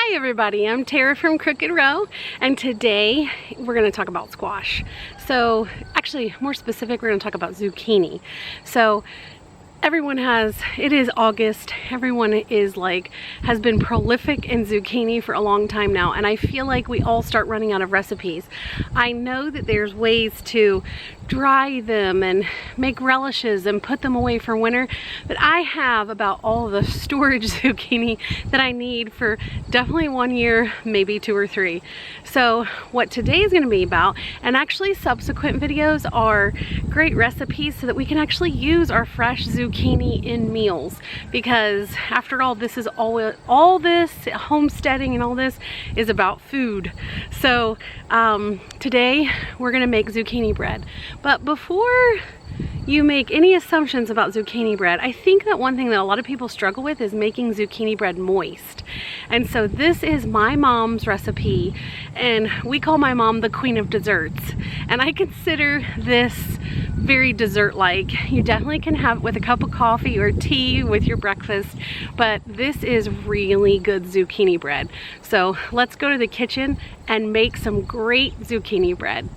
Hi everybody, I'm Tara from Crooked Row, and today we're going to talk about squash. So actually, more specific, we're going to talk about zucchini. So it is August, everyone has been prolific in zucchini for a long time now, and I feel like we all start running out of recipes. I know that there's ways to dry them and make relishes and put them away for winter, but I have about all the storage zucchini that I need for definitely 1 year, maybe 2 or 3. So what today is going to be about, and actually subsequent videos, are great recipes so that we can actually use our fresh zucchini in meals, because after all, this is all this homesteading and all this is about food. So today we're going to make zucchini bread. But before you make any assumptions about zucchini bread, I think that one thing that a lot of people struggle with is making zucchini bread moist. And so this is my mom's recipe, and we call my mom the queen of desserts. And I consider this very dessert-like. You definitely can have it with a cup of coffee or tea with your breakfast, but this is really good zucchini bread. So let's go to the kitchen and make some great zucchini bread.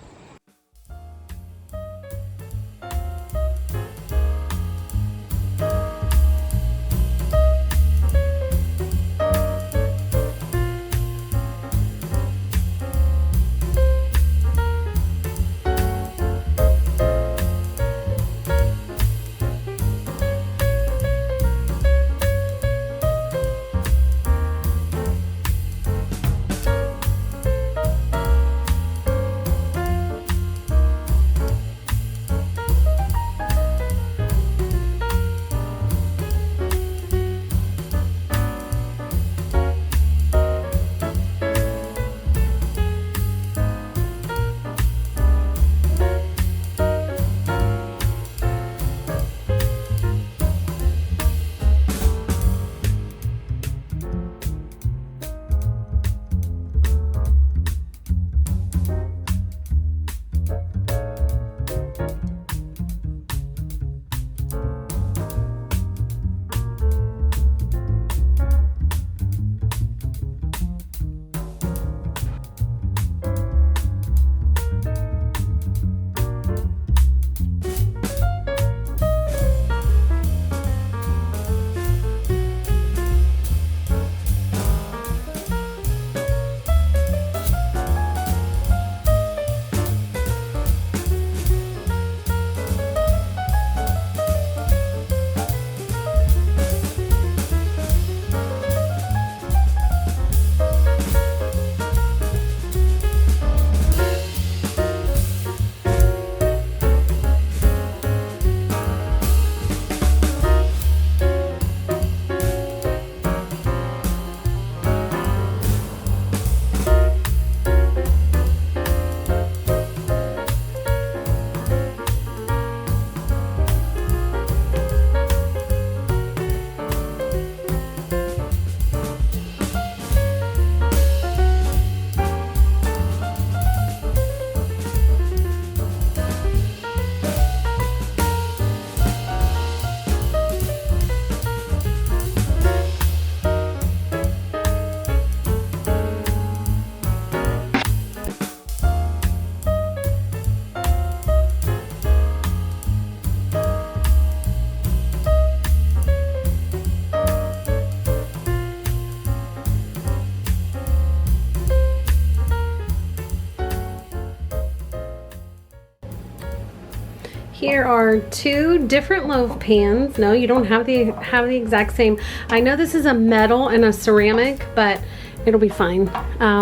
Here are 2 different loaf pans. No, you don't have the exact same. I know this is a metal and a ceramic, but it'll be fine.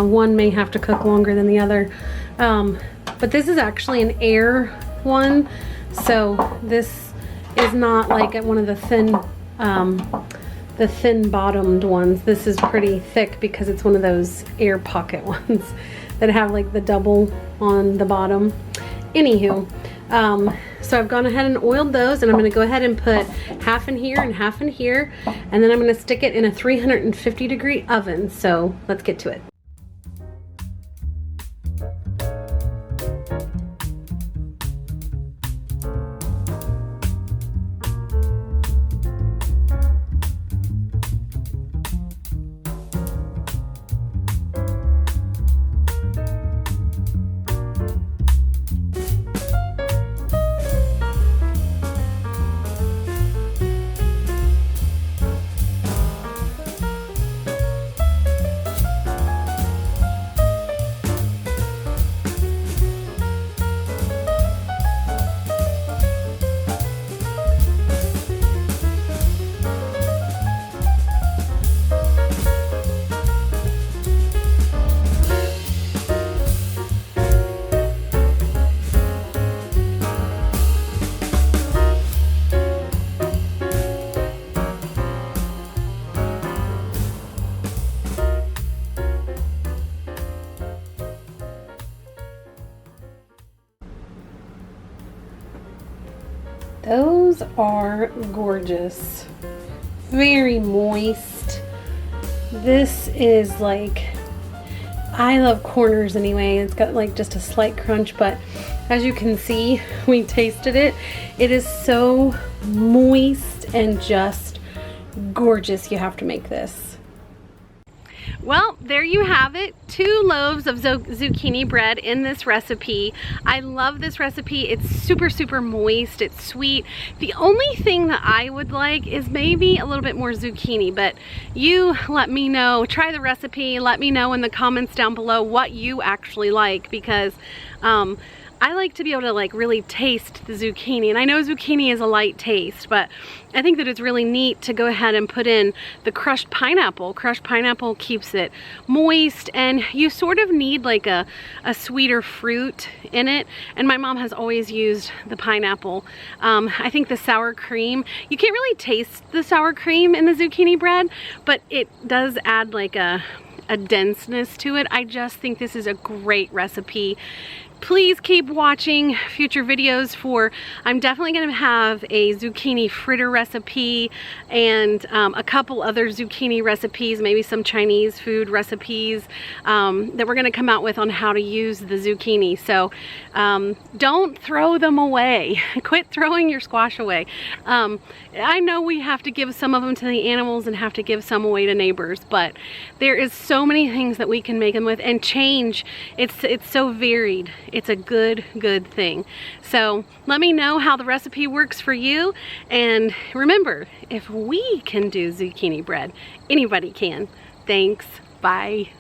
One may have to cook longer than the other. But this is actually an air one, so this is not like one of the thin bottomed ones. This is pretty thick because it's one of those air pocket ones that have like the double on the bottom. Anywho, so I've gone ahead and oiled those, and I'm going to go ahead and put half in here and half in here, and then I'm going to stick it in a 350-degree oven. So let's get to it. Those are gorgeous. Very moist. This is like, I love corners anyway. It's got like just a slight crunch, but as you can see, we tasted it. It is so moist and just gorgeous. You have to make this. Well, there you have it. 2 loaves of zucchini bread in this recipe. I love this recipe. It's super, super moist. It's sweet. The only thing that I would like is maybe a little bit more zucchini, but you let me know. Try the recipe. Let me know in the comments down below what you actually like, because I like to be able to like really taste the zucchini, and I know zucchini is a light taste, but I think that it's really neat to go ahead and put in the crushed pineapple. Crushed pineapple keeps it moist, and you sort of need like a sweeter fruit in it, and my mom has always used the pineapple. I think the sour cream, you can't really taste the sour cream in the zucchini bread, but it does add like a denseness to it. I just think this is a great recipe. Please keep watching future videos for, I'm definitely going to have a zucchini fritter recipe and a couple other zucchini recipes, maybe some Chinese food recipes that we're going to come out with on how to use the zucchini. So don't throw them away. Quit throwing your squash away. I know we have to give some of them to the animals and have to give some away to neighbors, but there is so many things that we can make them with and change. It's so varied. It's a good thing. So let me know how the recipe works for you. And remember, if we can do zucchini bread, anybody can. Thanks. Bye.